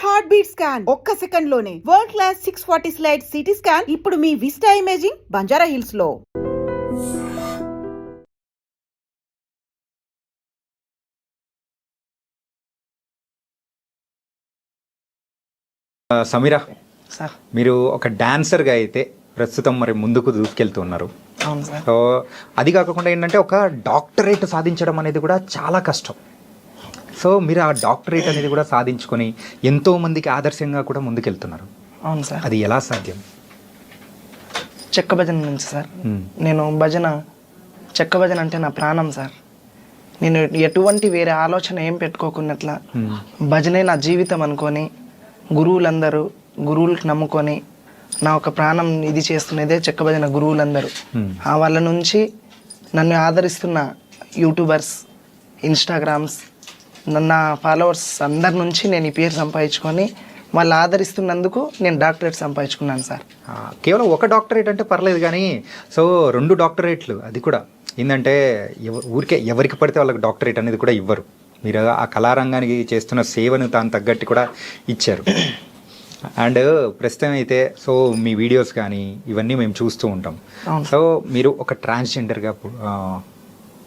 Heart beat scan ఒక్క second లోనే world class 640 slide CT scan ఇప్పుడు మీ విస్టా ఇమేజింగ్ బంజారా హిల్స్ లో. సమీరా సార్, మీరు ఒక డాన్సర్గా అయితే ప్రస్తుతం మరి ముందుకు దూసుకెళ్తున్నారు. అవును సార్. సో అది కాకుండా ఏంటంటే ఒక డాక్టరేట్ సాధించడం అనేది కూడా చాలా కష్టం. సో మీరు ఆ డాక్టరేట్ అనేది కూడా సాధించుకొని ఎంతో మందికి ఆదర్శంగా కూడా ముందుకెళ్తున్నారు. అవును సార్. అది ఎలా సాధ్యం? చెక్క భజన నుంచి సార్. నేను చెక్క భజన అంటే నా ప్రాణం సార్. నేను ఎటువంటి వేరే ఆలోచన ఏం పెట్టుకోకున్నట్లా భజనే నా జీవితం అనుకొని గురువులకు నమ్ముకొని నా ఒక ప్రాణం ఇది చేస్తున్నదే చెక్క భజన గురువులందరూ. ఆ వాళ్ళ నుంచి నన్ను ఆదరిస్తున్న యూట్యూబర్స్, ఇన్స్టాగ్రామ్స్, నా ఫాలోవర్స్ అందరి నుంచి నేను ఈ పేరు సంపాదించుకొని వాళ్ళు ఆదరిస్తున్నందుకు నేను డాక్టరేట్ సంపాదించుకున్నాను సార్. కేవలం ఒక డాక్టరేట్ అంటే పర్లేదు, కానీ సో 2 డాక్టరేట్లు, అది కూడా ఏంటంటే ఊరికే ఎవరికి పడితే వాళ్ళకి డాక్టరేట్ అనేది కూడా ఇవ్వరు. మీరు ఆ కళారంగానికి చేస్తున్న సేవను తాను తగ్గట్టు కూడా ఇచ్చారు. అండ్ ప్రస్తుతం అయితే సో మీ వీడియోస్ కానీ ఇవన్నీ మేము చూస్తూ ఉంటాం. సో మీరు ఒక ట్రాన్స్జెండర్గా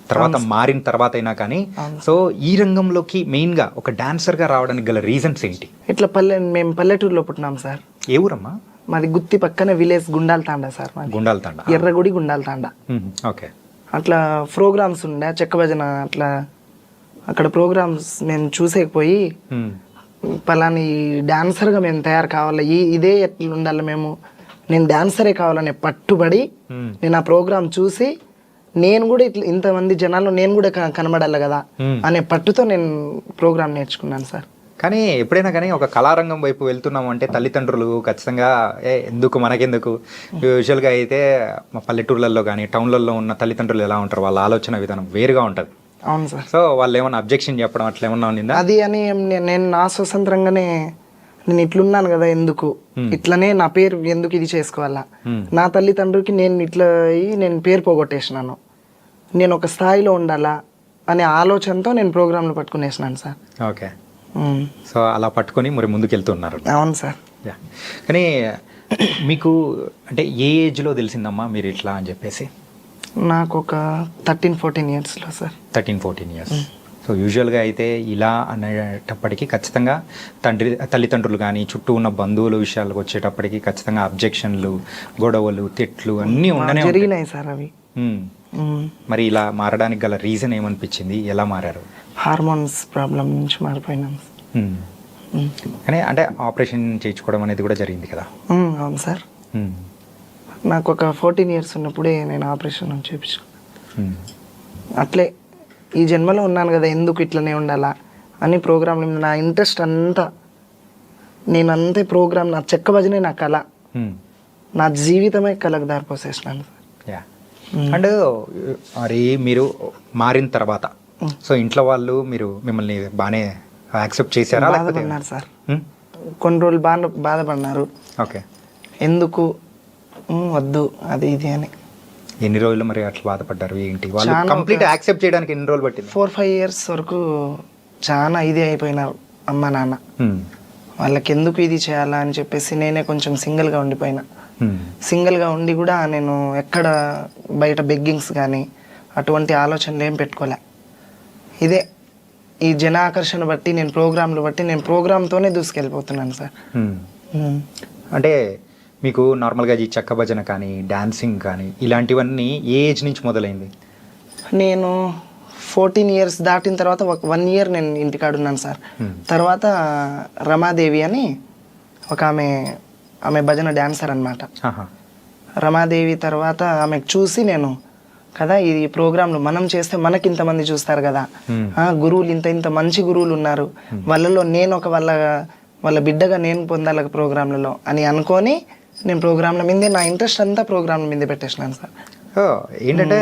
తర్వాత మారిన తర్వాత అయినా కానీ సో ఈ రంగంలోకి మెయిన్గా ఒక డాన్సర్గా రావడానికి గల రీజన్స్ ఏంటి? ఇట్లా మేము పల్లెటూరులో పుట్టినాం సార్. ఏ ఊరమ్మా? మాది గుత్తి పక్కన విలేజ్ గుండాల తాండా సార్. గుండాల తాండా, ఎర్రగుడి గుండాల తాండా. ఓకే. అట్లా ప్రోగ్రామ్స్ ఉండే చెక్క భజన, అట్లా అక్కడ ప్రోగ్రామ్స్ మేము చూసేకపోయి పలాని డాన్సర్గా మేము తయారు కావాలి, ఇదే ఎట్లా ఉండాలి, నేను డాన్సరే కావాలనే పట్టుబడి నేను ఆ ప్రోగ్రామ్ చూసి నేను కూడా ఇట్లా ఇంతమంది జనాల్లో నేను కూడా కనబడాలి కదా అనే పట్టుతో నేను ప్రోగ్రామ్ నేర్చుకున్నాను సార్. కానీ ఎప్పుడైనా కానీ ఒక కళారంగం వైపు వెళ్తున్నాము అంటే తల్లిదండ్రులు ఖచ్చితంగా ఎందుకు మనకెందుకు, యూజువల్గా అయితే మా పల్లెటూర్లలో కానీ టౌన్లలో ఉన్న తల్లిదండ్రులు ఎలా ఉంటారు, వాళ్ళ ఆలోచన విధానం వేరుగా ఉంటుంది. అవును సార్. సో వాళ్ళు ఏమన్నా అబ్జెక్షన్ చెప్పడం అట్లా ఏమన్నా ఉందా? అది అని నేను నా స్వతంత్రంగానే నేను ఇట్లున్నాను కదా, ఎందుకు ఇట్లనే నా పేరు ఎందుకు ఇది చేసుకోవాలా, నా తల్లిదండ్రులకి నేను ఇట్లా నేను పేరు పోగొట్టేసినాను, నేను ఒక స్థాయిలో ఉండాలా అనే ఆలోచనతో నేను ప్రోగ్రాంలు పట్టుకునేసినాను సార్. ఓకే. సో అలా పట్టుకొని మరి ముందుకు వెళ్తున్నారు. అవును సార్. కానీ మీకు అంటే ఏ ఏజ్లో తెలిసిందమ్మా మీరు ఇట్లా అని చెప్పేసి? నాకు ఒక 13-14 ఇయర్స్లో సార్. 13-14 ఇయర్స్. సో యూజువల్గా అయితే ఇలా అనేటప్పటికీ ఖచ్చితంగా తల్లిదండ్రులు కానీ చుట్టూ ఉన్న బంధువుల విషయాలకు వచ్చేటప్పటికి ఖచ్చితంగా అబ్జెక్షన్లు, గొడవలు, తిట్లు అన్నీ జరిగినాయి సార్. అవి మరి ఇలా మారడానికి గల రీజన్ ఏమనిపించింది, ఎలా మారారు? హార్మోన్స్ ప్రాబ్లం నుంచి మారిపోయినాం. కానీ అంటే ఆపరేషన్ చేయించుకోవడం అనేది కూడా జరిగింది కదా? అవును సార్. నాకు ఒక 14 ఇయర్స్ ఉన్నప్పుడే నేను ఆపరేషన్ చేయించుకున్నాను. అట్లే ఈ జన్మలో ఉన్నాను కదా, ఎందుకు ఇట్లనే ఉండాలా అని ప్రోగ్రాంలు నా ఇంట్రెస్ట్ అంతా, నేను అంతే ప్రోగ్రామ్, నా చెక్క భజనే నా కళ, నా జీవితమే కళకు దారిపోసేసినాను. అండ్ మరి మీరు మారిన తర్వాత సో ఇంట్లో వాళ్ళు మిమ్మల్ని బాగానే యాక్సెప్ట్ చేశారా? బాధపడినారు సార్, కొన్ని రోజులు బాధపడినారు. ఓకే. ఎందుకు వద్దు అది ఇది అని. ఎన్ని రోజులు మరి అట్లా బాధపడ్డారు? ఏంటి వాళ్ళు కంప్లీట్ యాక్సెప్ట్ చేయడానికి ఎన్ని రోజులు పట్టింది? 4-5 ఇయర్స్ వరకు చాలా ఇది అయిపోయినారు అమ్మ నాన్న. వాళ్ళకి ఎందుకు ఇది చేయాలా అని చెప్పేసి నేనే కొంచెం సింగిల్గా ఉండిపోయినా. సింగిల్గా ఉండి కూడా నేను ఎక్కడ బయట బెగ్గింగ్స్ కానీ అటువంటి ఆలోచనలు ఏం పెట్టుకోలే. ఇదే ఈ జన ఆకర్షణ బట్టి నేను ప్రోగ్రాంలు బట్టి నేను ప్రోగ్రామ్తోనే దూసుకెళ్ళిపోతున్నాను సార్. అంటే మీకు నార్మల్గా ఈ చెక్క భజన కానీ డాన్సింగ్ కానీ ఇలాంటివన్నీ ఏ ఏజ్ నుంచి మొదలైంది? నేను 14 ఇయర్స్ దాటిన తర్వాత 1 ఇయర్ నేను ఇంటికాడున్నాను సార్. తర్వాత రమాదేవి అని ఒక ఆమె భజన డాన్సర్ అనమాట. రమాదేవి తర్వాత ఆమెకు చూసి నేను కదా ఈ ప్రోగ్రాంలు మనం చేస్తే మనకి ఇంతమంది చూస్తారు కదా, గురువులు ఇంత మంచి గురువులు ఉన్నారు, వాళ్ళలో నేను ఒక వాళ్ళ బిడ్డగా నేను పొందాలి ప్రోగ్రాంలలో అని అనుకొని నేను ప్రోగ్రాంల మీదే నా ఇంట్రెస్ట్ అంతా ప్రోగ్రాంల మీదే పెట్టేసినాను సార్. ఏంటంటే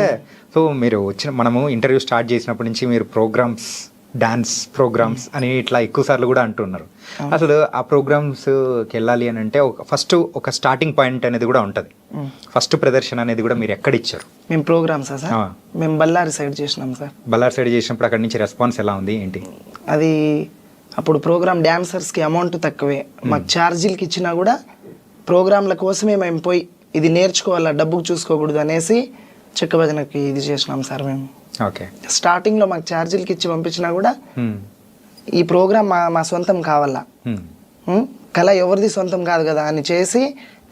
సో మీరు మనము ఇంటర్వ్యూ స్టార్ట్ చేసినప్పటి నుంచి మీరు డాన్స్ ప్రోగ్రామ్స్ అని ఇట్లా ఎక్కువ సార్లు కూడా అంటున్నారు. అసలు ఆ ప్రోగ్రామ్స్కి వెళ్ళాలి అని అంటే ఫస్ట్ ఒక స్టార్టింగ్ పాయింట్ అనేది కూడా ఉంటుంది. ఫస్ట్ ప్రదర్శన అనేది కూడా మీరు ఎక్కడ ఇచ్చారు? మేము ప్రోగ్రామ్సా సార్? మేము బళ్ళారి సైడ్ చేసినాం సార్. బళ్ళారి సైడ్ చేసినప్పుడు అక్కడి నుంచి రెస్పాన్స్ ఎలా ఉంది ఏంటి? అది అప్పుడు ప్రోగ్రామ్ డ్యాన్సర్స్కి అమౌంట్ తక్కువే, మాకు ఛార్జీలకి ఇచ్చినా కూడా ప్రోగ్రాంల కోసమే మేము పోయి ఇది నేర్చుకోవాలా, డబ్బుకు చూసుకోకూడదు అనేసి చెక్క భజనకి ఇది చేసినాం సార్ మేము. ఓకే. స్టార్టింగ్లో మాకు ఛార్జీలకి ఇచ్చి పంపించినా కూడా ఈ ప్రోగ్రామ్ మా సొంతం కావాలా, కళ ఎవరిది సొంతం కాదు కదా అని చేసి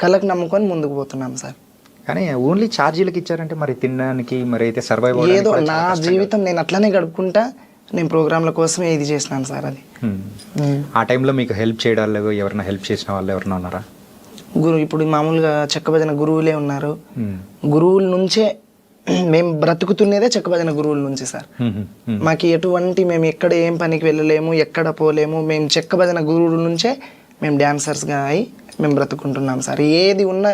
కళకు నమ్ముకొని ముందుకు పోతున్నాం సార్. కానీ ఓన్లీ ఛార్జీలకు ఇచ్చారంటే మరి తినడానికి మరి అయితే సర్వైవ్ ఏదో నా జీవితం నేను అట్లనే గడుపుకుంటా నేను ప్రోగ్రాంల కోసమే ఇది చేసినాను సార్. అది ఆ టైంలో మీకు హెల్ప్ చేయడాలు ఎవరైనా హెల్ప్ చేసిన వాళ్ళు ఎవరైనా ఉన్నారా? ఇప్పుడు మామూలుగా చెక్క భజన గురువులే ఉన్నారు. గురువుల నుంచే మేము బ్రతుకుతున్నదే చెక్క భజన గురువుల నుంచి సార్. మాకు ఎటువంటి మేము ఎక్కడ ఏం పనికి వెళ్ళలేము, ఎక్కడ పోలేము. మేము చెక్క భజన గురువుల నుంచే మేము డాన్సర్స్గా అయి మేము బ్రతుకుంటున్నాం సార్. ఏది ఉన్నా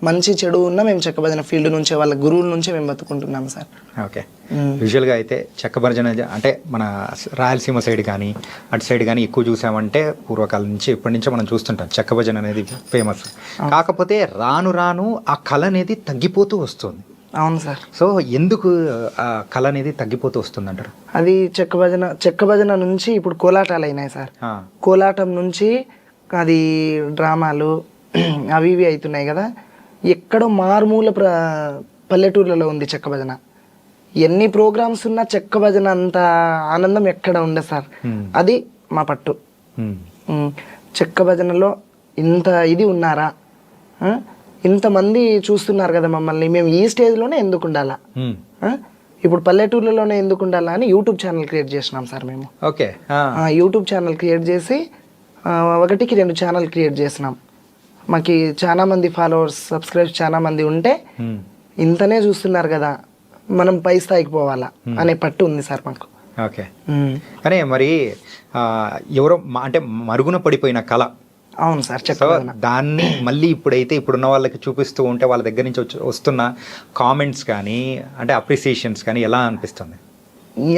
మంచి చెడు ఉన్నా మేము చెక్క భజన ఫీల్డ్ నుంచే వాళ్ళ గురువుల నుంచే మేము బతుకుంటున్నాం సార్. ఓకే. యూజువల్గా అయితే చెక్క భజన అంటే మన రాయలసీమ సైడ్ కానీ అటు సైడ్ కానీ ఎక్కువ చూసామంటే పూర్వకాలం నుంచి ఎప్పటి నుంచో మనం చూస్తుంటాం చెక్క భజన అనేది ఫేమస్. కాకపోతే రాను రాను ఆ కళ అనేది తగ్గిపోతూ వస్తుంది. అవును సార్. సో ఎందుకు ఆ కళ అనేది తగ్గిపోతూ వస్తుంది అంటారు? అది చెక్క భజన నుంచి ఇప్పుడు కోలాటాలు అయినాయి సార్. కోలాటం నుంచి అది డ్రామాలు అవి ఇవి అవుతున్నాయి కదా. ఎక్కడో మారుమూల పల్లెటూర్లలో ఉంది చెక్క భజన. ఎన్ని ప్రోగ్రామ్స్ ఉన్నా చెక్క భజన అంత ఆనందం ఎక్కడ ఉండదు సార్. అది మా పట్టు. చెక్క భజనలో ఇంత ఇది ఉన్నారా, ఇంతమంది చూస్తున్నారు కదా మమ్మల్ని, మేము ఈ స్టేజ్లోనే ఎందుకు ఉండాలా, ఇప్పుడు పల్లెటూర్లలోనే ఎందుకు ఉండాలా అని యూట్యూబ్ ఛానల్ క్రియేట్ చేసినాం సార్ మేము. ఓకే. యూట్యూబ్ ఛానల్ క్రియేట్ చేసి 1కి 2 ఛానల్ క్రియేట్ చేసినాం. మాకు చాలా మంది ఫాలోవర్స్ సబ్స్క్రైబ్ చాలా మంది ఉంటే ఇంతనే చూస్తున్నారు కదా మనం పై స్థాయికి పోవాలా అనే పట్టు ఉంది సార్ మాకు. ఓకే. కానీ మరి ఎవరో అంటే మరుగున పడిపోయిన కళ. అవును సార్. దాన్ని మళ్ళీ ఇప్పుడున్న వాళ్ళకి చూపిస్తూ ఉంటే వాళ్ళ దగ్గర నుంచి వస్తున్న కామెంట్స్ కానీ అంటే అప్రిసియేషన్స్ కానీ ఎలా అనిపిస్తుంది?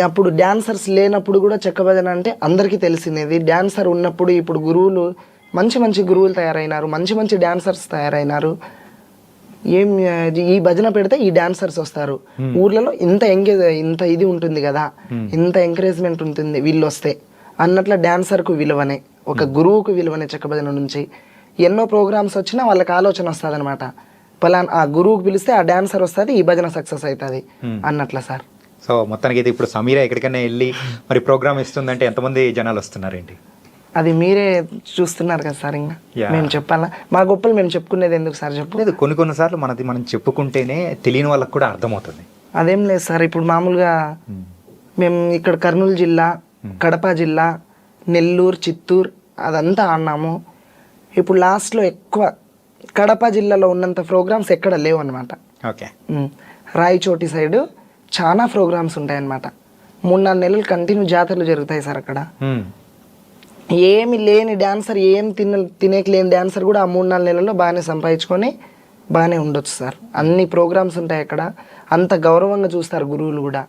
అప్పుడు డాన్సర్స్ లేనప్పుడు కూడా చెక్క భజన అంటే అందరికీ తెలిసినది. డాన్సర్ ఉన్నప్పుడు ఇప్పుడు గురువులు మంచి గురువులు తయారైనారు, మంచి డాన్సర్స్ తయారైనారు. ఈ భజన పెడితే ఈ డాన్సర్స్ వస్తారు, ఊర్లలో ఇంత ఇది ఉంటుంది కదా, ఇంత ఎంకరేజ్మెంట్ ఉంటుంది వీళ్ళు వస్తే అన్నట్ల డాన్సర్కు విలువనే, ఒక గురువుకు విలువనే చెక్క భజన నుంచి. ఎన్నో ప్రోగ్రామ్స్ వచ్చినా వాళ్ళకి ఆలోచన వస్తుంది అనమాట, పలానా ఆ గురువుకు పిలిస్తే ఆ డాన్సర్ వస్తుంది, ఈ భజన సక్సెస్ అవుతుంది అన్నట్ల సార్. సో మొత్తానికి అయితే ఇప్పుడు సమీరా ఎక్కడికైనా వెళ్ళి మరి ప్రోగ్రామ్ ఇస్తుందంటే ఎంతమంది జనాలు వస్తున్నారేంటి? అది మీరే చూస్తున్నారు కదా సార్. ఇంకా మేము చెప్పాలా? మా గొప్పలు మేము చెప్పుకునేది ఎందుకు సార్ చెప్పలేదు. కొన్నిసార్లు మనం చెప్పుకుంటేనే తెలియని వాళ్ళకి కూడా అర్థమవుతుంది. అదేం లేదు సార్. ఇప్పుడు మామూలుగా మేము ఇక్కడ కర్నూలు జిల్లా, కడప జిల్లా, నెల్లూరు, చిత్తూరు అదంతా ఆడినాము. ఇప్పుడు లాస్ట్లో ఎక్కువ కడప జిల్లాలో ఉన్నంత ప్రోగ్రామ్స్ ఎక్కడ లేవు అనమాట. ఓకే. రాయచోటి సైడు చాలా ప్రోగ్రామ్స్ ఉంటాయన్నమాట. 3-4 నెలలు కంటిన్యూ జాతరలు జరుగుతాయి సార్ అక్కడ. ఏమి లేని డాన్సర్, తినేకి లేని డాన్సర్ కూడా ఆ 3-4 నెలల్లో బాగానే సంపాదించుకొని బాగానే ఉండొచ్చు సార్. అన్ని ప్రోగ్రామ్స్ ఉంటాయి అక్కడ, అంత గౌరవంగా చూస్తారు గురువులు కూడా.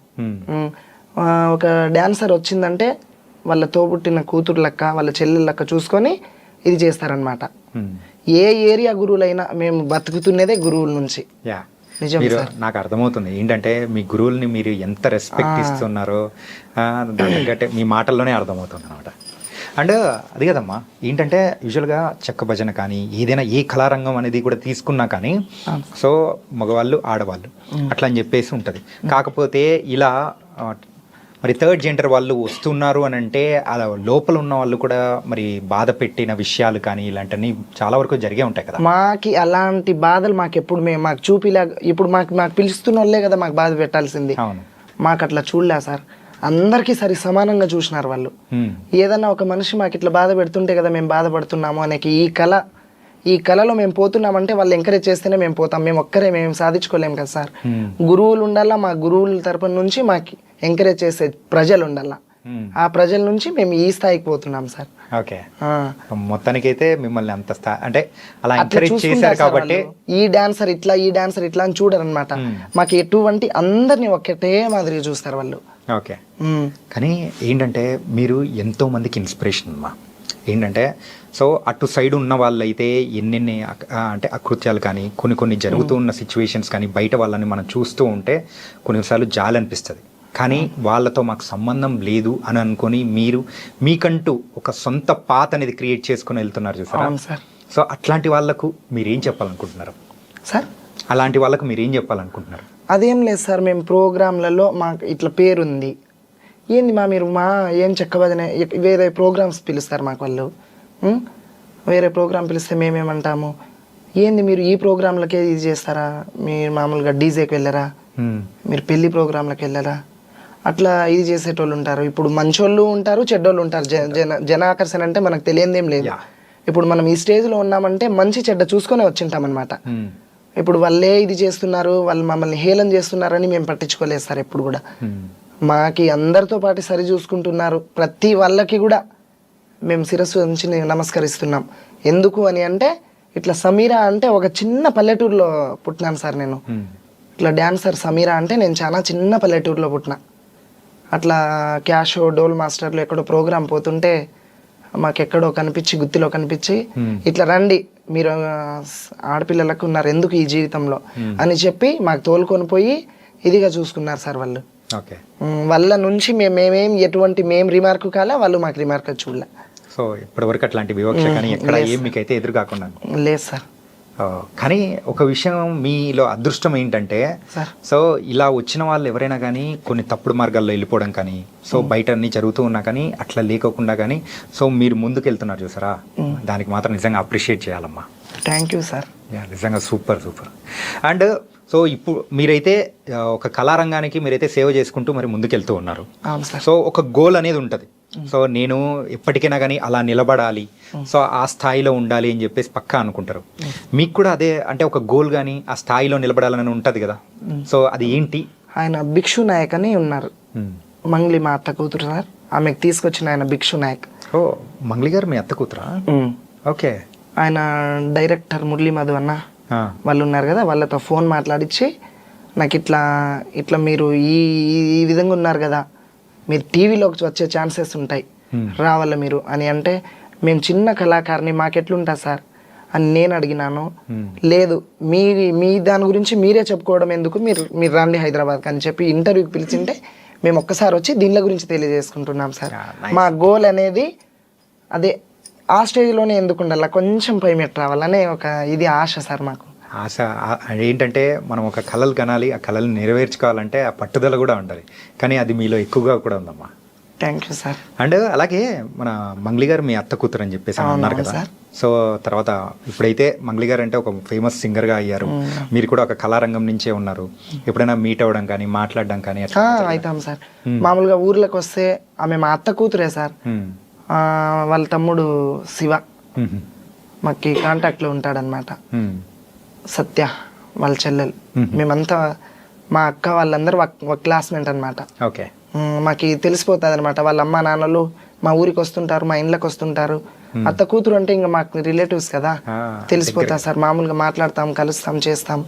ఒక డాన్సర్ వచ్చిందంటే వాళ్ళ తోబుట్టిన కూతురు లెక్క, వాళ్ళ చెల్లెల లెక్క చూసుకొని ఇది చేస్తారనమాట. ఏ ఏరియా గురువులైనా మేము బతుకుతున్నదే గురువుల నుంచి. మీరు నాకు అర్థమవుతుంది ఏంటంటే మీ గురువుల్ని మీరు ఎంత రెస్పెక్ట్ ఇస్తున్నారో దానికంటే మీ మాటల్లోనే అర్థమవుతుంది అనమాట. అండ్ అది కదమ్మా, ఏంటంటే యూజువల్గా చెక్క భజన కానీ ఏదైనా ఏ కళారంగం అనేది కూడా తీసుకున్నా కానీ సో మగవాళ్ళు ఆడవాళ్ళు అట్లా అని చెప్పేసి ఉంటుంది. కాకపోతే ఇలా మరి థర్డ్ జెండర్ వాళ్ళు వస్తున్నారు అని అంటే అలా లోపల ఉన్న వాళ్ళు కూడా మరి బాధ పెట్టిన విషయాలు కానీ ఇలాంటివన్నీ చాలా వరకు జరిగే ఉంటాయి కదా. మాకి అలాంటి బాధలు మాకు ఎప్పుడు మాకు చూపిలా. ఇప్పుడు మాకు పిలుస్తున్న వాళ్ళే కదా మాకు బాధ పెట్టాల్సింది. అవును. మాకు అట్లా చూడలే సార్. అందరికీ సమానంగా చూసినారు వాళ్ళు. ఏదన్నా ఒక మనిషి మాకు ఇట్లా బాధ పెడుతుంటే కదా మేము బాధపడుతున్నాము అనేకి ఈ కళలో మేము పోతున్నామంటే వాళ్ళు ఎంకరేజ్ చేస్తేనే మేము పోతాం. మేము సాధించుకోలేము కదా సార్. గురువులు ఉండాలా, మా గురువుల తరపున నుంచి మాకు ఎంకరేజ్ చేసే ప్రజలు ఉండాలా. ఆ ప్రజల నుంచి మేము ఈ స్థాయికి పోతున్నాం సార్. ఓకే. మొత్తానికైతే మిమ్మల్ని అంత అంటే అలా ఎంకరేజ్ చేశారు కాబట్టి ఈ డాన్సర్ ఇట్లా అని చూడరు అనమాట. మాకు ఎటువంటి అందరినీ ఒకటే మాదిరిగా చూస్తారు వాళ్ళు. ఓకే. కానీ ఏంటంటే మీరు ఎంతో మందికి ఇన్స్పిరేషన్ అమ్మా. ఏంటంటే సో అటు సైడ్ ఉన్న వాళ్ళైతే ఎన్నెన్ని అంటే అకృత్యాలు కానీ కొన్ని జరుగుతూ ఉన్న సిచ్యువేషన్స్ కానీ బయట వాళ్ళని మనం చూస్తూ ఉంటే కొన్నిసార్లు జాలి అనిపిస్తుంది. కానీ వాళ్ళతో మాకు సంబంధం లేదు అని అనుకొని మీరు మీకంటూ ఒక సొంత పాత్ అనేది క్రియేట్ చేసుకుని వెళ్తున్నారు చూసారా. అవును సార్. సో అట్లాంటి వాళ్ళకు మీరేం చెప్పాలనుకుంటున్నారు? సార్ అలాంటి వాళ్ళకు మీరేం చెప్పాలనుకుంటున్నారు? అదేం లేదు సార్, మేము ప్రోగ్రాంలలో మాకు ఇట్లా పేరుంది, ఏంది మీరు ఏం చెక్కబదనే వేరే ప్రోగ్రామ్స్ పిలుస్తారు మాకు వాళ్ళు. వేరే ప్రోగ్రామ్ పిలిస్తే మేమేమంటాము, ఏంది మీరు ఈ ప్రోగ్రాంలకే ఇది చేస్తారా, మీరు మామూలుగా డీజేకి వెళ్ళరా, మీరు పెళ్లి ప్రోగ్రాంలకు వెళ్ళరా, అట్లా ఇది చేసేటోళ్ళు ఉంటారు. ఇప్పుడు మంచోళ్ళు ఉంటారు, చెడ్డోళ్ళు ఉంటారు. జనాకర్షణ అంటే మనకు తెలియదేం లేదు. ఇప్పుడు మనం ఈ స్టేజ్లో ఉన్నామంటే మంచి చెడ్డ చూసుకొని వచ్చింటాం అనమాట. ఇప్పుడు వాళ్ళే ఇది చేస్తున్నారు, వాళ్ళు మమ్మల్ని హేళన చేస్తున్నారని మేము పట్టించుకోలేదు సార్. ఎప్పుడు కూడా మాకి అందరితో పాటు సరి చూసుకుంటున్నారు. ప్రతి వాళ్ళకి కూడా మేము శిరస్సు ఉంచి నమస్కరిస్తున్నాం. ఎందుకు అని అంటే ఇట్లా సమీరా అంటే ఒక చిన్న పల్లెటూరులో పుట్టినాను సార్ నేను. ఇట్లా డ్యాన్సర్ సమీరా అంటే నేను చాలా చిన్న పల్లెటూరులో పుట్టిన. అట్లా క్యాషో డోల్ మాస్టర్లు ఎక్కడో ప్రోగ్రాం పోతుంటే మాకెక్కడో కనిపించి, గుత్తిలో కనిపించి, ఇట్లా రండి మీరు ఆడపిల్లలకు ఉన్నారు ఎందుకు ఈ జీవితంలో అని చెప్పి మాకు తోలుకొని పోయి ఇదిగా చూసుకున్నారు సార్ వాళ్ళు. వాళ్ళ నుంచి మేమేం ఎటువంటి రిమార్క్ కాలే, వాళ్ళు మాకు రిమార్క్ చూడలే. సో ఇప్పటివరకు అట్లాంటి వివక్ష కానీ ఎక్కడ ఏం మీకైతే ఎదురు కాకుండా లేదు సార్. కానీ ఒక విషయం మీలో అదృష్టం ఏంటంటే, సో ఇలా వచ్చిన వాళ్ళు ఎవరైనా కానీ కొన్ని తప్పుడు మార్గాల్లో వెళ్ళిపోవడం కానీ, సో బయట అన్ని జరుగుతూ ఉన్నా కానీ అట్లా లేకోకుండా కానీ సో మీరు ముందుకు వెళ్తున్నారు చూసారా, దానికి మాత్రం నిజంగా అప్రిషియేట్ చేయాలమ్మా. Thank you sir. నిజంగా సూపర్. అండ్ సో ఇప్పుడు మీరైతే ఒక కళారంగానికి మీరైతే సేవ చేసుకుంటూ మరి ముందుకెళ్తూ ఉన్నారు. సో ఒక గోల్ అనేది ఉంటుంది. సో నేను ఎప్పటికైనా కానీ అలా నిలబడాలి, సో ఆ స్థాయిలో ఉండాలి అని చెప్పేసి పక్కా అనుకుంటారు. మీకు కూడా అదే అంటే ఒక గోల్ కానీ ఆ స్థాయిలో నిలబడాలని ఉంటుంది కదా, సో అది ఏంటి? ఆయన భిక్షు నాయక్ అని ఉన్నారు, మంగ్లీ మా అత్త కూతురు సార్. ఆమెకు తీసుకొచ్చిన ఆయన భిక్షు నాయక్. ఓ మంగ్లీ గారు మీ అత్త కూతురా? ఓకే. ఆయన డైరెక్టర్ మురళీ మధు అన్న వాళ్ళు ఉన్నారు కదా, వాళ్ళతో ఫోన్ మాట్లాడించి నాకు ఇట్లా మీరు ఈ విధంగా ఉన్నారు కదా, మీరు టీవీలోకి వచ్చే ఛాన్సెస్ ఉంటాయి, రావాల మీరు అని అంటే, మేము చిన్న కళాకారిని మాకెట్లుంటా సార్ అని నేను అడిగినాను. లేదు మీ దాని గురించి మీరే చెప్పుకోవడం ఎందుకు, మీరు రండి హైదరాబాద్కి అని చెప్పి ఇంటర్వ్యూకి పిలిచింటే మేము ఒక్కసారి వచ్చి దీనిల గురించి తెలియజేసుకుంటున్నాం సార్. మా గోల్ అనేది అదే, ఆ స్టేజ్లోనే ఎందుకు ఉండాలి, కొంచెం పై మెట్టు రావాలనే ఒక ఇది ఆశ సార్ మాకు. ఆశ ఏంటంటే మనం ఒక కళలు కనాలి, ఆ కళలు నెరవేర్చుకోవాలంటే ఆ పట్టుదల కూడా ఉండాలి. కానీ అది మీలో ఎక్కువగా కూడా ఉందమ్మా. Thank you sir. అండ్ అలాగే మన మంగ్లీ గారు మీ అత్త కూతురు అని చెప్పేసి అన్నారు కదా, సో తర్వాత ఇప్పుడైతే మంగ్లీ గారు అంటే ఒక ఫేమస్ సింగర్గా అయ్యారు, మీరు కూడా ఒక కళారంగం నుంచే ఉన్నారు. ఎప్పుడైనా మీట్ అవ్వడం కానీ మాట్లాడడం కానీ అవుతాం సార్. మామూలుగా ఊర్లోకి వస్తే ఆమె మా అత్త కూతురే సార్. వాళ్ళ తమ్ముడు శివ మాకు కాంటాక్ట్లో ఉంటాడనమాట. సత్య వాళ్ళ చెల్లెలు, మేమంతా మా అక్క వాళ్ళందరూ ఒక క్లాస్మేట్ అనమాట. ఓకే. మాకు తెలిసిపోతుంది అనమాట, వాళ్ళ అమ్మ నాన్నలు మా ఊరికి వస్తుంటారు, మా ఇండ్లకు వస్తుంటారు. అత్త కూతురు అంటే ఇంకా మాకు రిలేటివ్స్ కదా, తెలిసిపోతుంది సార్. మామూలుగా మాట్లాడతాం, కలుస్తాం, చేస్తాం.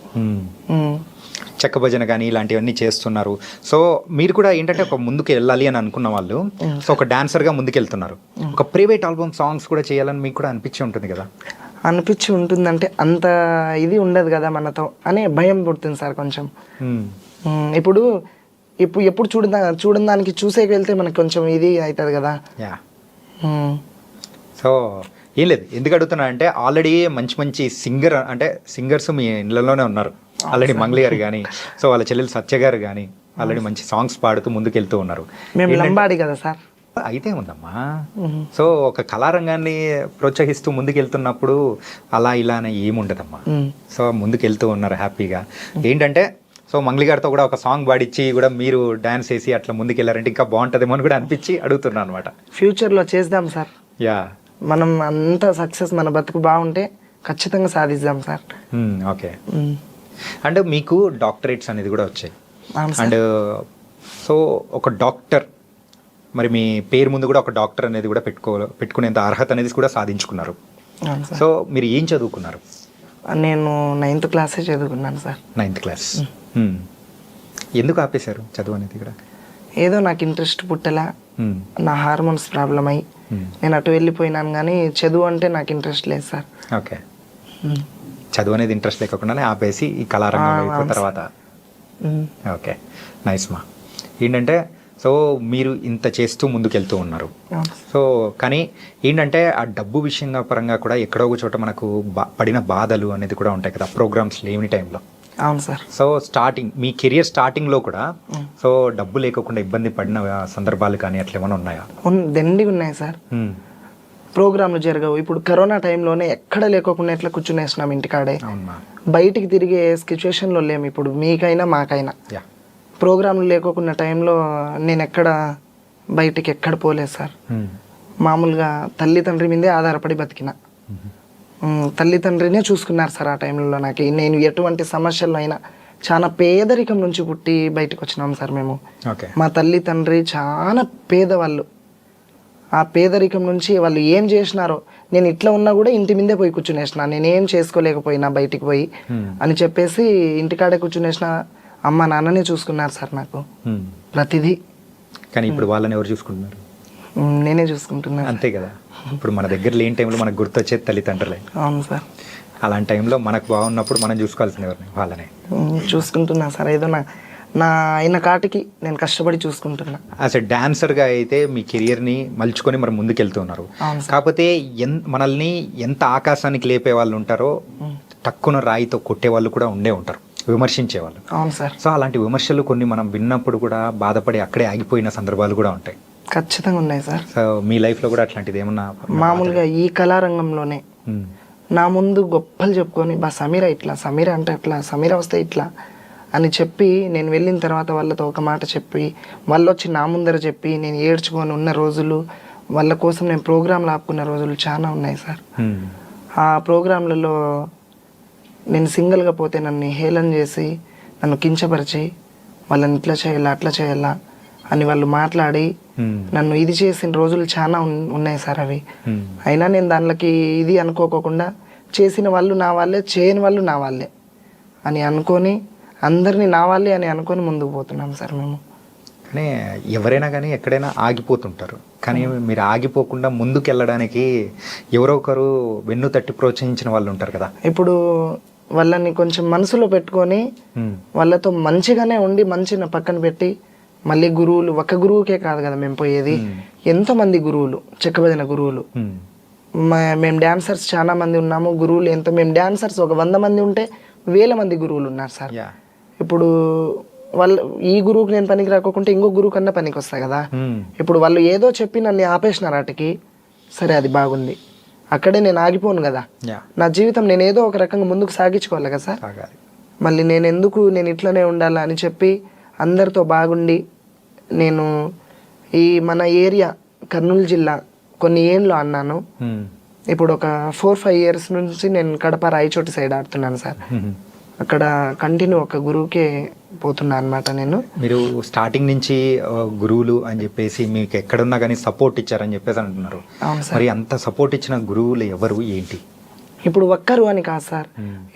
చెక్క భజన కానీ ఇలాంటివన్నీ చేస్తున్నారు. సో మీరు కూడా ఏంటంటే ఒక ముందుకు వెళ్ళాలి అని అనుకున్న వాళ్ళు, సో ఒక డాన్సర్గా ముందుకెళ్తున్నారు. ఒక ప్రైవేట్ ఆల్బమ్ సాంగ్స్ కూడా చేయాలని మీకు కూడా అనిపించి ఉంటుంది కదా? అనిపించి ఉంటుందంటే అంత ఇది ఉండదు కదా మనతో అనే భయం పుడుతుంది సార్ కొంచెం. ఇప్పుడు ఎప్పుడు చూడని దానికి చూసేకి వెళ్తే మనకు కొంచెం ఇది అవుతుంది కదా. సో ఏం లేదు, ఎందుకు అడుగుతున్నా అంటే ఆల్రెడీ మంచి సింగర్స్ మీ ఇళ్ళలోనే ఉన్నారు ఆల్రెడీ. మంగ్లీ గారు కానీ, సో వాళ్ళ చెల్లెలు సత్య గారు కానీ ఆల్రెడీ మంచి సాంగ్స్ పాడుతూ ముందుకెళ్తూ ఉన్నారు. మేము లంబాడి కదా సార్. అయితే ఉందమ్మా. సో ఒక కళారంగాన్ని ప్రోత్సహిస్తూ ముందుకెళ్తున్నప్పుడు అలా ఇలా అని ఏముండదమ్మా. సో ముందుకెళ్తూ ఉన్నారు హ్యాపీగా. ఏంటంటే సో మంగ్లీ గారితో కూడా ఒక సాంగ్ పాడిచ్చి కూడా మీరు డాన్స్ వేసి అట్లా ముందుకెళ్ళారంటే ఇంకా బాగుంటుందేమో అని కూడా అనిపించి అడుగుతున్నాను అనమాట. ఫ్యూచర్లో చేద్దాం సార్. మనం అంత సక్సెస్, మన బతుకు బాగుంటే ఖచ్చితంగా సాధిద్దాం సార్. ఓకే. అండ్ మీకు డాక్టరేట్స్ అనేది కూడా వచ్చాయి. అండ్ సో ఒక డాక్టర్, మరి మీ పేరు ముందు కూడా ఒక డాక్టర్ అనేది కూడా పెట్టుకునేంత అర్హత అనేది కూడా సాధించుకున్నారు. సో మీరు ఏం చదువుకున్నారు? నేను 9th క్లాసే చదువుకున్నాను సార్. 9th class. ఎందుకు ఆపేశారు చదువు అనేది కూడా? ఏదో నాకు ఇంట్రెస్ట్ పుట్టలా, నా హార్మోన్స్ ప్రాబ్లం అయ్యి నేను అటు వెళ్ళిపోయినాను. కానీ చదువు అంటే నాకు ఇంట్రెస్ట్ లేదు సార్. ఓకే. చదువు అనేది ఇంట్రెస్ట్ లేకుండానే ఆపేసి ఈ కళారంగం అయిపోయిన తర్వాత. ఓకే, నైస్ మా. ఏంటంటే సో మీరు ఇంత చేస్తూ ముందుకెళ్తూ ఉన్నారు. అవును. సో కానీ ఏంటంటే ఆ డబ్బు విషయంగా పరంగా కూడా ఎక్కడో ఒక చోట మనకు పడిన బాధలు అనేది కూడా ఉంటాయి కదా ప్రోగ్రామ్స్ లేని టైంలో. అవును సార్. సో మీ కెరియర్ స్టార్టింగ్లో కూడా సో డబ్బు లేకుండా ఇబ్బంది పడిన సందర్భాలు కానీ అట్లా ఏమైనా ఉన్నాయా? దండిగా ఉన్నాయి సార్. ప్రోగ్రాంలు జరగవు. ఇప్పుడు కరోనా టైంలోనే ఎక్కడ లేకోకుండా ఎట్లా కూర్చునేసినాం ఇంటికాడే. అవునా? బయటికి తిరిగే సిచ్యువేషన్లో లేము ఇప్పుడు, మీకైనా మాకైనా. యా. ప్రోగ్రాంలు లేకోకున్న టైంలో నేను బయటికి ఎక్కడ పోలేదు సార్. మామూలుగా తల్లిదండ్రి మీదే ఆధారపడి బతికిన. తల్లిదండ్రినే చూసుకున్నారు సార్ ఆ టైంలో నాకు. నేను ఎటువంటి సమస్యలు అయినా చాలా పేదరికం నుంచి పుట్టి బయటకు వచ్చినాం సార్ మేము. ఓకే. మా తల్లిదండ్రి చాలా పేదవాళ్ళు. ఆ పేదరికం నుంచి వాళ్ళు ఏం చేసినారో, నేను ఇట్లా ఉన్నా కూడా ఇంటి మీదే పోయి కూర్చునేసిన, నేనేం చేసుకోలేకపోయినా బయటికి పోయి అని చెప్పేసి ఇంటికాడే కూర్చునేసిన. అమ్మ నాన్ననే చూసుకున్నారు సార్ నాకు ప్రతిదీ. కానీ ఇప్పుడు వాళ్ళని ఎవరు చూసుకుంటున్నారు? నేనే చూసుకుంటున్నాను. అంతే కదా. ఇప్పుడు మన దగ్గర లేని టైంలో మనకు గుర్తొచ్చేది తల్లిదండ్రులే. అవును సార్. అలాంటి టైంలో మనకు బాగున్నప్పుడు మనం చూసుకోవాల్సిన ఎవరిని వాళ్ళనే చూసుకుంటున్నా సార్. ఏదో నా అయిన కాటికి నేను కష్టపడి చూసుకుంటున్నా. యాజ్ ఎ డాన్సర్గా అయితే మీ కెరియర్ని మలుచుకొని మరి ముందుకెళ్తున్నారు. కాకపోతే మనల్ని ఎంత ఆకాశానికి లేపే వాళ్ళు ఉంటారో తక్కువ రాయితో కొట్టే వాళ్ళు కూడా ఉండే ఉంటారు, విమర్శించేవాళ్ళు. అవును సార్. సో అలాంటి విమర్శలు కొన్ని మనం విన్నప్పుడు కూడా బాధపడి అక్కడే ఆగిపోయిన సందర్భాలు కూడా ఉంటాయి. ఖచ్చితంగా ఉన్నాయి సార్. సో మీ లైఫ్లో కూడా అట్లాంటిది ఏమన్నా? మామూలుగా ఈ కళారంగంలోనే నా ముందు గొప్పలు చెప్పుకొని సమీర ఇట్లా, సమీర అంటే అట్లా, సమీర వస్తే ఇట్లా అని చెప్పి నేను వెళ్ళిన తర్వాత వాళ్ళతో ఒక మాట చెప్పి వాళ్ళు వచ్చి నా ముందర చెప్పి నేను ఏడ్చుకొని ఉన్న రోజులు, వాళ్ళ కోసం నేను ప్రోగ్రాంలు ఆపుకున్న రోజులు చాలా ఉన్నాయి సార్. ఆ ప్రోగ్రాంలలో నేను సింగిల్గా పోతే నన్ను హేళన చేసి నన్ను కించపరిచి వాళ్ళని ఇట్లా చేయాలా అట్లా చేయాలా అని వాళ్ళు మాట్లాడి నన్ను ఇది చేసిన రోజులు చాలా ఉన్నాయి సార్ అవి. అయినా నేను దానిలోకి ఇది అనుకోకుండా చేసిన వాళ్ళు నా వాళ్ళే, చేయని వాళ్ళు నా వాళ్ళే అని అనుకొని అందరినీ నా వాళ్ళే అని అనుకొని ముందుకు పోతున్నాం సార్ మేము. కానీ ఎవరైనా కానీ ఎక్కడైనా ఆగిపోతుంటారు, కానీ మీరు ఆగిపోకుండా ముందుకు వెళ్ళడానికి ఎవరో ఒకరు వెన్ను తట్టి ప్రోత్సహించిన వాళ్ళు ఉంటారు కదా. ఇప్పుడు వాళ్ళని కొంచెం మనసులో పెట్టుకొని వాళ్ళతో మంచిగానే ఉండి మంచిగా పక్కన పెట్టి మళ్ళీ గురువులు, ఒక గురువుకే కాదు కదా మేము పోయేది, ఎంతోమంది గురువులు, చెక్కబదిన గురువులు. మేము డాన్సర్స్ చాలా మంది ఉన్నాము, గురువులు మేము డాన్సర్స్ ఒక 100 మంది ఉంటే 1000 మంది గురువులు ఉన్నారు సార్. ఇప్పుడు వాళ్ళు ఈ గురువుకి నేను పనికి రాకుంటే ఇంకో గురువు కన్నా పనికి వస్తా కదా. ఇప్పుడు వాళ్ళు ఏదో చెప్పి నన్ను ఆపేసినారు వాటికి, సరే అది బాగుంది, అక్కడే నేను ఆగిపోను కదా. నా జీవితం నేను ఏదో ఒక రకంగా ముందుకు సాగించుకోవాలి కదా సార్. మళ్ళీ నేను ఇట్లనే ఉండాలా అని చెప్పి అందరితో బాగుండి నేను ఈ మన ఏరియా కర్నూలు జిల్లా కొన్ని ఏళ్ళు అన్నాను. ఇప్పుడు ఒక 4-5 ఇయర్స్ నుంచి నేను కడప రాయచోటి సైడ్ ఆడుతున్నాను సార్. అక్కడ కంటిన్యూ ఒక గురువుకే పోతున్నా అనమాట నేను. మీరు స్టార్టింగ్ నుంచి గురువులు అని చెప్పేసి మీకు ఎక్కడున్నా కానీ సపోర్ట్ ఇచ్చారని చెప్పేసి అంటున్నారు. మరి అంత సపోర్ట్ ఇచ్చిన గురువులు ఎవరు, ఏంటి? ఇప్పుడు ఒక్కరు అని కాదు సార్,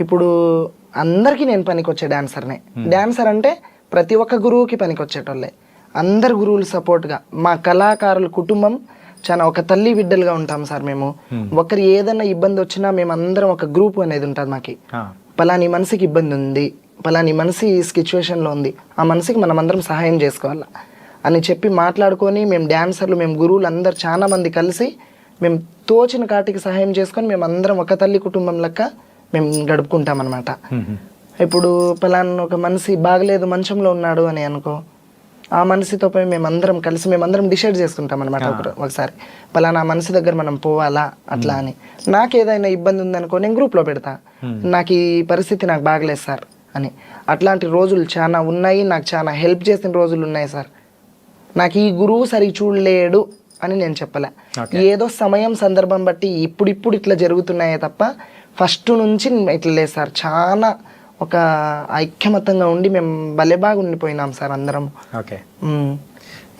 ఇప్పుడు అందరికీ నేను పనికి వచ్చే డాన్సర్నే. డాన్సర్ అంటే ప్రతి ఒక్క గురువుకి పనికి వచ్చేటోళ్ళే. అందరు గురువులు సపోర్ట్గా మా కళాకారుల కుటుంబం చాలా ఒక తల్లి బిడ్డలుగా ఉంటాం సార్ మేము. ఒకరు ఏదైనా ఇబ్బంది వచ్చినా మేము అందరం ఒక గ్రూప్ అనేది ఉంటుంది మాకి. పలాని మనిషికి ఇబ్బంది ఉంది, పలాని మనిషి ఈ సిచ్యువేషన్లో ఉంది, ఆ మనిషికి మనం అందరం సహాయం చేసుకోవాలా అని చెప్పి మాట్లాడుకొని మేము డాన్సర్లు, మేము గురువులు అందరు చాలా మంది కలిసి మేము తోచిన కాటికి సహాయం చేసుకొని మేము అందరం ఒక తల్లి కుటుంబం లెక్క మేము గడుపుకుంటాం అనమాట. ఇప్పుడు పలానా ఒక మనిషి బాగలేదు, మంచంలో ఉన్నాడు అని అనుకో, ఆ మనిషితో పోయి మేమందరం కలిసి మేమందరం డిసైడ్ చేసుకుంటాం అనమాట. ఒకసారి పలానా మనిషి దగ్గర మనం పోవాలా అట్లా అని. నాకు ఏదైనా ఇబ్బంది ఉందనుకో నేను గ్రూప్లో పెడతా, నాకు ఈ పరిస్థితి నాకు బాగలేదు సార్ అని. అట్లాంటి రోజులు చాలా ఉన్నాయి, నాకు చాలా హెల్ప్ చేసిన రోజులు ఉన్నాయి సార్. నాకు ఈ గురువు సరి చూడలేడు అని నేను చెప్పలే, ఏదో సమయం సందర్భం బట్టి ఇప్పుడు ఇట్లా జరుగుతున్నాయే తప్ప ఫస్ట్ నుంచి ఇట్లా లేదు సార్. చాలా ఒక ఐక్యమతంగా ఉండి మేము భలే బాగా ఉండిపోయినాం సార్ అందరం. ఓకే.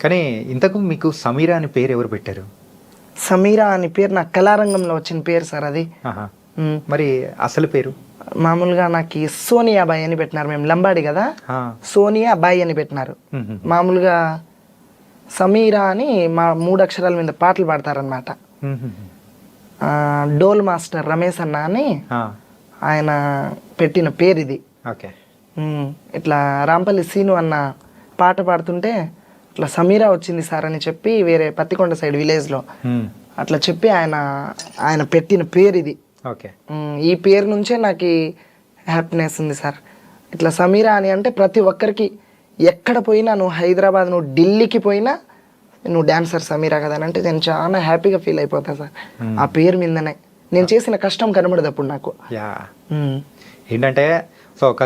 కానీ ఇంతకు మీకు సమీర అని పేరు ఎవరు పెట్టారు? సమీర అని పేరు నా కళారంగంలో వచ్చిన పేరు సార్ అది. మరి అసలు పేరు? మామూలుగా నాకు సోనియా బాయ్ అని పెట్టినారు, మేము లంబాడి కదా, సోనియా బాయ్ అని పెట్టినారు. మామూలుగా సమీర అని మా 3 అక్షరాల మీద పాటలు పాడతారనమాట. డోల్ మాస్టర్ రమేష్ అన్న అని ఆయన పెట్టిన పేరు ఇది. ఇట్లా రాంపల్లి సీను అన్న పాట పాడుతుంటే ఇట్లా సమీరా వచ్చింది సార్ అని చెప్పి వేరే పత్తికొండ సైడ్ విలేజ్లో అట్లా చెప్పి ఆయన పెట్టిన పేరు ఇది. ఓకే. ఈ పేరు నుంచే నాకు హ్యాపీనెస్ ఉంది సార్. ఇట్లా సమీరా అని అంటే ప్రతి ఒక్కరికి ఎక్కడ పోయినా, నువ్వు హైదరాబాద్, నువ్వు ఢిల్లీకి పోయినా నువ్వు డాన్సర్ సమీరా కదా అని అంటే నేను చాలా హ్యాపీగా ఫీల్ అయిపోతా సార్. ఆ పేరు మీదనే నేను చేసిన కష్టం కనబడదు అప్పుడు నాకు. యా, ఏంటంటే సో ఒక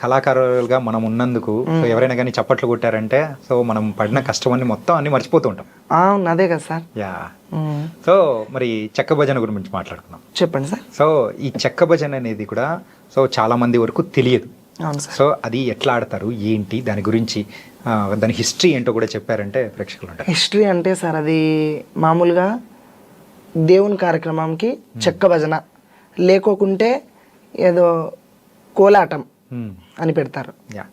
కళాకారులుగా మనం ఉన్నందుకు సో ఎవరైనా కానీ చప్పట్లు కొట్టారంటే సో మనం పడిన కష్టం అన్ని మొత్తం అన్ని మర్చిపోతూ ఉంటాం. అవును, అదే కదా సార్. యా. సో మరి చెక్క భజన గురించి మాట్లాడుకున్నాం. చెప్పండి సార్. సో ఈ చెక్క భజన అనేది కూడా సో చాలా మంది వరకు తెలియదు. అవును సార్. సో అది ఎట్లా ఆడతారు, ఏంటి, దాని గురించి దాని హిస్టరీ ఏంటో కూడా చెప్పారంటే ప్రేక్షకులు ఉంటారు. హిస్టరీ అంటే సార్, అది మామూలుగా దేవుని కార్యక్రమంకి చెక్క భజన, లేకోకుంటే ఏదో కోలాటం అని పెడతారు. యా.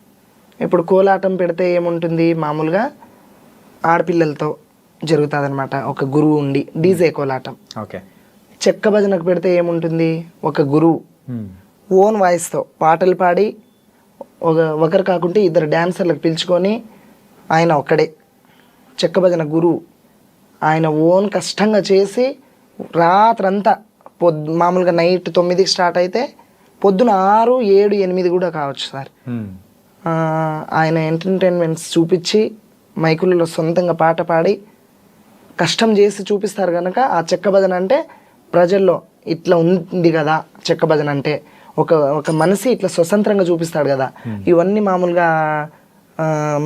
ఇప్పుడు కోలాటం పెడితే ఏముంటుంది, మామూలుగా ఆడపిల్లలతో జరుగుతుంది అనమాట, ఒక గురువు ఉండి డీజే కోలాటం. ఓకే. చెక్క భజనకు పెడితే ఏముంటుంది, ఒక గురువు ఓన్ వాయిస్తో పాటలు పాడి ఒకరు కాకుంటే ఇద్దరు డ్యాన్సర్లకు పిలుచుకొని ఆయన ఒక్కడే చెక్క భజన గురువు. ఆయన ఓన్ కష్టంగా చేసి రాత్రంతా మామూలుగా నైట్ 9కి స్టార్ట్ అయితే పొద్దున 6, 7, 8 కూడా కావచ్చు సార్. ఆయన ఎంటర్టైన్మెంట్స్ చూపించి మైకులలో సొంతంగా పాట పాడి కష్టం చేసి చూపిస్తారు కనుక ఆ చెక్క భజన అంటే ప్రజల్లో ఇట్లా ఉంది కదా చెక్క భజన అంటే, ఒక మనిషి ఇట్లా స్వతంత్రంగా చూపిస్తాడు కదా, ఇవన్నీ మామూలుగా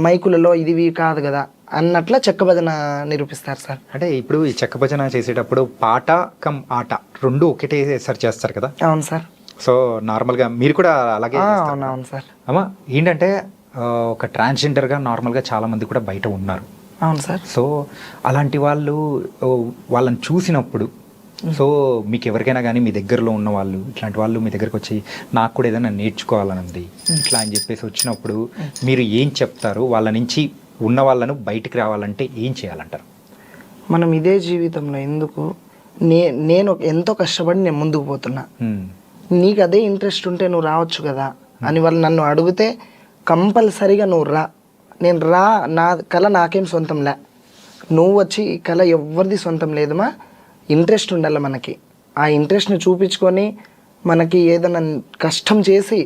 మైకులలో ఇది కాదు కదా అన్నట్ల చెక్క భజన నిరూపిస్తారు సార్. అంటే ఇప్పుడు ఈ చెక్క భజన చేసేటప్పుడు పాట కమ్ ఆట రెండు ఒకటే సార్ చేస్తారు కదా. అవును సార్. సో నార్మల్గా మీరు కూడా అలాగే? అవును సార్. అమ్మా ఏంటంటే ఒక ట్రాన్స్జెండర్గా నార్మల్గా చాలా మంది కూడా బయట ఉన్నారు. అవును సార్. సో అలాంటి వాళ్ళని చూసినప్పుడు సో మీకు ఎవరికైనా కానీ మీ దగ్గరలో ఉన్న వాళ్ళు ఇట్లాంటి వాళ్ళు మీ దగ్గరకు వచ్చి నాకు కూడా ఏదైనా నేర్చుకోవాలని ఉంది ఇట్లా అని చెప్పేసి వచ్చినప్పుడు మీరు ఏం చెప్తారు? వాళ్ళ నుంచి ఉన్న వాళ్ళను బయటికి రావాలంటే ఏం చేయాలంటారు? మనం ఇదే జీవితంలో ఎందుకు నేను ఎంతో కష్టపడి నేను ముందుకు పోతున్నా, నీకు అదే ఇంట్రెస్ట్ ఉంటే నువ్వు రావచ్చు కదా అని వాళ్ళు నన్ను అడిగితే కంపల్సరీగా నువ్వు రా. నేను రా, నా కళ నాకేం సొంతం లే, నువ్వు వచ్చి ఈ కళ ఎవరిది సొంతం లేదమ్మా, ఇంట్రెస్ట్ ఉండాలి మనకి. ఆ ఇంట్రెస్ట్ని చూపించుకొని మనకి ఏదైనా కష్టం చేసి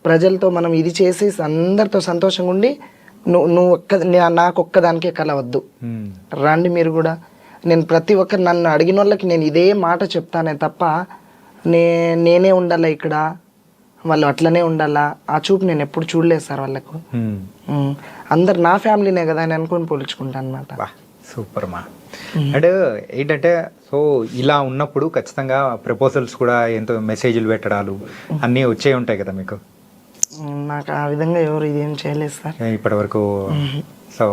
ప్రజలతో మనం ఇది చేసి అందరితో సంతోషంగా ఉండి నాకు ఒక్కదానికే కళ వద్దు, రండి మీరు కూడా. నేను ప్రతి ఒక్కరు నన్ను అడిగిన వాళ్ళకి నేను ఇదే మాట చెప్తానే తప్ప నేనే ఉండాలా ఇక్కడ, వాళ్ళు అట్లనే ఉండాలా ఆ చూపు నేను ఎప్పుడు చూడలేదు సార్ వాళ్ళకు. అందరు నా ఫ్యామిలీనే కదా అని అనుకొని పోల్చుకుంటాను అనమాట. సూపర్ మా. అండ్ ఏంటంటే సో ఇలా ఉన్నప్పుడు ఖచ్చితంగా ప్రపోజల్స్ కూడా ఎంతో మెసేజ్లు పెట్టడాలు అన్నీ వచ్చే ఉంటాయి కదా మీకు? నాకు ఆ విధంగా ఎవరు ఇదేం చేయలేదు సార్ ఇప్పటి వరకు. సో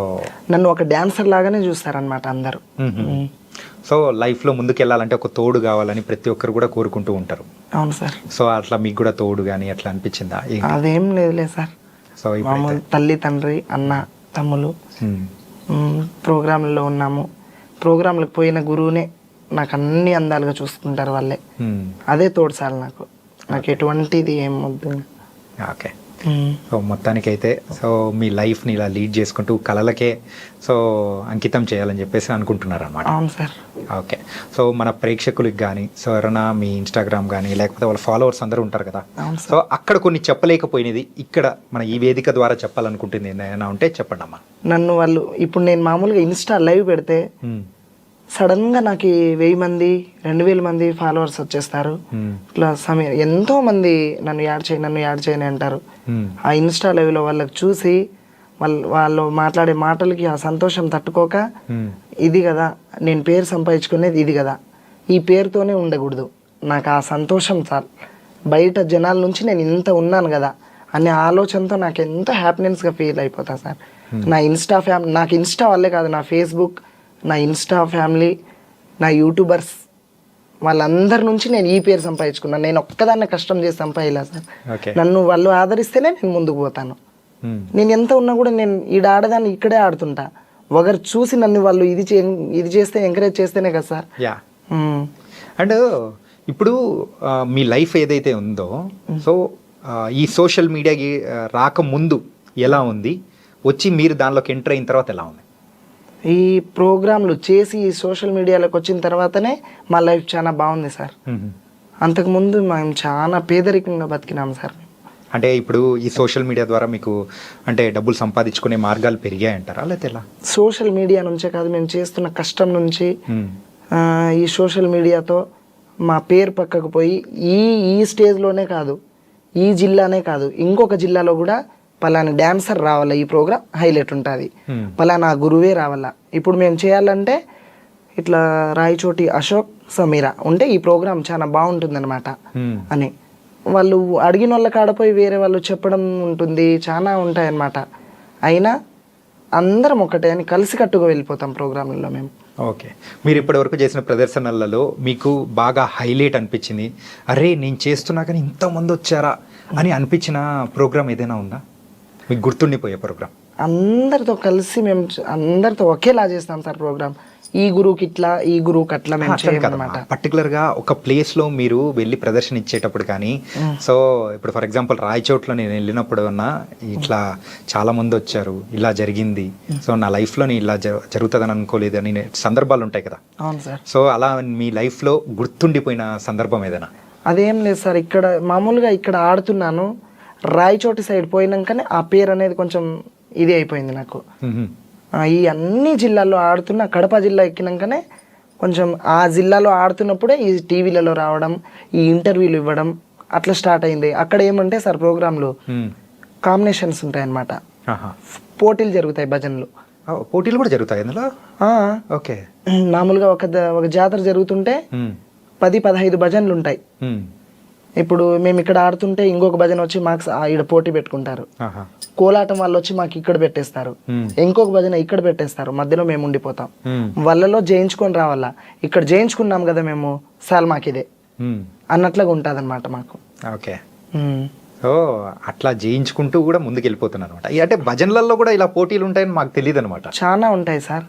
నన్ను ఒక డాన్సర్ లాగానే చూస్తారనమాట అందరూ. సో లైఫ్లో ముందుకు వెళ్ళాలంటే ఒక తోడు కావాలని ప్రతి ఒక్కరు కూడా కోరుకుంటూ ఉంటారు. అవును సార్. సో అట్లా మీకు కూడా తోడు కానీ అట్లా అనిపించిందా? అదేం లేదులే సార్. సో మామూలు తల్లి, తండ్రి, అన్న, తమ్ములు, ప్రోగ్రాంలలో ఉన్నాము, ప్రోగ్రాంలకు పోయిన గురువునే నాకు అన్ని అందాలుగా చూసుకుంటారు వాళ్ళే. అదే తోడు సార్ నాకు ఎటువంటిది ఏం వద్దు. ఓకే. సో మొత్తానికైతే సో మీ లైఫ్ని ఇలా లీడ్ చేసుకుంటూ కళలకే సో అంకితం చేయాలని చెప్పేసి అనుకుంటున్నారు అనమాట. అవును సార్. ఓకే. సో మన ప్రేక్షకులకి కానీ సో ఎవరైనా మీ ఇన్స్టాగ్రామ్ కానీ లేకపోతే వాళ్ళ ఫాలోవర్స్ అందరూ ఉంటారు కదా, సో అక్కడ కొన్ని చెప్పలేకపోయినది ఇక్కడ మన ఈ వేదిక ద్వారా చెప్పాలనుకుంటుంది ఏదైనా ఉంటే చెప్పండి అమ్మా. నన్ను వాళ్ళు ఇప్పుడు నేను మామూలుగా ఇన్స్టా లైవ్ పెడితే సడన్గా నాకు 1000 మంది 2000 మంది ఫాలోవర్స్ వచ్చేస్తారు. ఇట్లా ఎంతో మంది నన్ను యాడ్ చేయని అంటారు. ఆ ఇన్స్టా లైవ్లో వాళ్ళకి చూసి వాళ్ళు మాట్లాడే మాటలకి ఆ సంతోషం తట్టుకోక ఇది కదా నేను పేరు సంపాదించుకునేది, ఇది కదా ఈ పేరుతోనే ఉండకూడదు, నాకు ఆ సంతోషం సార్, బయట జనాల నుంచి నేను ఇంత ఉన్నాను కదా అనే ఆలోచనతో నాకు ఎంతో హ్యాపీనెస్గా ఫీల్ అయిపోతా సార్. నా నాకు ఇన్స్టా వాళ్ళే కాదు, నా ఫేస్బుక్, నా ఇన్స్టా ఫ్యామిలీ, నా యూట్యూబర్స్ వాళ్ళందరి నుంచి నేను ఈ పేరు సంపాదించుకున్నాను. నేను ఒక్కదాన్నే కష్టం చేసి సంపాదిలా సార్. నన్ను వాళ్ళు ఆదరిస్తేనే నేను ముందుకు పోతాను. నేను ఎంత ఉన్నా కూడా నేను ఈడ ఆడదాన్ని ఇక్కడే ఆడుతుంటా, ఒకరు చూసి నన్ను వాళ్ళు ఇది చేస్తే ఎంకరేజ్ చేస్తేనే కదా సార్. అండ్ ఇప్పుడు మీ లైఫ్ ఏదైతే ఉందో సో ఈ సోషల్ మీడియాకి రాకముందు ఎలా ఉంది, వచ్చి మీరు దానిలోకి ఎంటర్ అయిన తర్వాత ఎలా ఉంది? ఈ ప్రోగ్రాంలు చేసి ఈ సోషల్ మీడియాలోకి వచ్చిన తర్వాతనే మా లైఫ్ చాలా బాగుంది సార్. అంతకుముందు మేము చాలా పేదరికంగా బతికినాం సార్. అంటే ఇప్పుడు ఈ సోషల్ మీడియా ద్వారా మీకు అంటే డబ్బులు సంపాదించుకునే మార్గాలు పెరిగాయంటారా లేకపోతే ఎలా? సోషల్ మీడియా నుంచే కాదు, మేము చేస్తున్న కష్టం నుంచి ఈ సోషల్ మీడియాతో మా పేరు పక్కకు పోయి ఈ స్టేజ్లోనే కాదు, ఈ జిల్లానే కాదు, ఇంకొక జిల్లాలో కూడా పలానా డ్యాన్సర్ రావాలా, ఈ ప్రోగ్రామ్ హైలైట్ ఉంటుంది, పలానా గురువే రావాలా. ఇప్పుడు మేము చేయాలంటే ఇట్లా రాయచోటి అశోక్ సమీరా ఉంటే ఈ ప్రోగ్రామ్ చాలా బాగుంటుందన్నమాట అని వాళ్ళు అడిగిన వాళ్ళ కాడపోయి వేరే వాళ్ళు చెప్పడం ఉంటుంది, చాలా ఉంటాయి అన్నమాట. అయినా అందరం ఒకటే అని కలిసికట్టుగా వెళ్ళిపోతాం ప్రోగ్రాంలలో మేము. ఓకే, మీరు ఇప్పటివరకు చేసిన ప్రదర్శనలలో మీకు బాగా హైలైట్ అనిపించింది, అరే నేను చేస్తున్నా కానీ ఇంతమంది వచ్చారా అని అనిపించిన ప్రోగ్రామ్ ఏదైనా ఉందా మీకు గుర్తుండిపోయే ప్రోగ్రామ్? అందరితో కలిసి మేము అందరితో ఒకేలా చేస్తాం సార్ ప్రోగ్రామ్. ఈ గురువుకి ఇట్లా, ఈ గురువుకి అట్లా మేము చేయమన్నమాట. పర్టికులర్గా ఒక ప్లేస్లో మీరు వెళ్ళి ప్రదర్శన ఇచ్చేటప్పుడు కానీ, సో ఇప్పుడు ఫర్ ఎగ్జాంపుల్ రాయచోట్లో నేను వెళ్ళినప్పుడు అన్నా ఇట్లా చాలా మంది వచ్చారు, ఇలా జరిగింది, సో నా లైఫ్లో ఇలా జరుగుతుందని అనుకోలేదు అని సందర్భాలు ఉంటాయి కదా. అవును సార్. సో అలా మీ లైఫ్లో గుర్తుండిపోయిన సందర్భం ఏదైనా? అదేం లేదు సార్, ఇక్కడ మామూలుగా ఇక్కడ ఆడుతున్నాను, రాయచోటి సైడ్ పోయినాకనే ఆ పేరు అనేది కొంచెం ఇది అయిపోయింది నాకు. ఈ అన్ని జిల్లాల్లో ఆడుతున్న కడప జిల్లా ఎక్కినాకనే కొంచెం ఆ జిల్లాలో ఆడుతున్నప్పుడే ఈ టీవీలలో రావడం, ఈ ఇంటర్వ్యూలు ఇవ్వడం అట్లా స్టార్ట్ అయింది. అక్కడ ఏమంటే సార్ ప్రోగ్రాంలు కాంబినేషన్స్ ఉంటాయన్నమాట, పోటీలు జరుగుతాయి, భజనలు పోటీలు కూడా జరుగుతాయి అందులో. ఓకే, మామూలుగా ఒక జాతర జరుగుతుంటే 10-15 భజనలు ఉంటాయి. ఇప్పుడు మేము ఇక్కడ ఆడుతుంటే ఇంకొక భజన వచ్చి మాకు ఇక్కడ పోటీ పెట్టుకుంటారు, కోలాటం వాళ్ళు వచ్చి మాకు ఇక్కడ పెట్టేస్తారు, ఇంకొక భజన ఇక్కడ పెట్టేస్తారు, మధ్యలో మేము ఉండిపోతాం. వాళ్ళలో జయించుకొని రావాలా, ఇక్కడ జయించుకున్నాం కదా మేము, సాల్ మాకిదే అన్నట్లుగా ఉంటుంది అనమాట మాకు. ఓకే, సో అట్లా జయించుకుంటూ కూడా ముందుకు వెళ్ళిపోతున్నాను అనమాట. అంటే భజనలలో కూడా ఇలా పోటీలు ఉంటాయని మాకు తెలియదు అనమాట. చాలా ఉంటాయి సార్.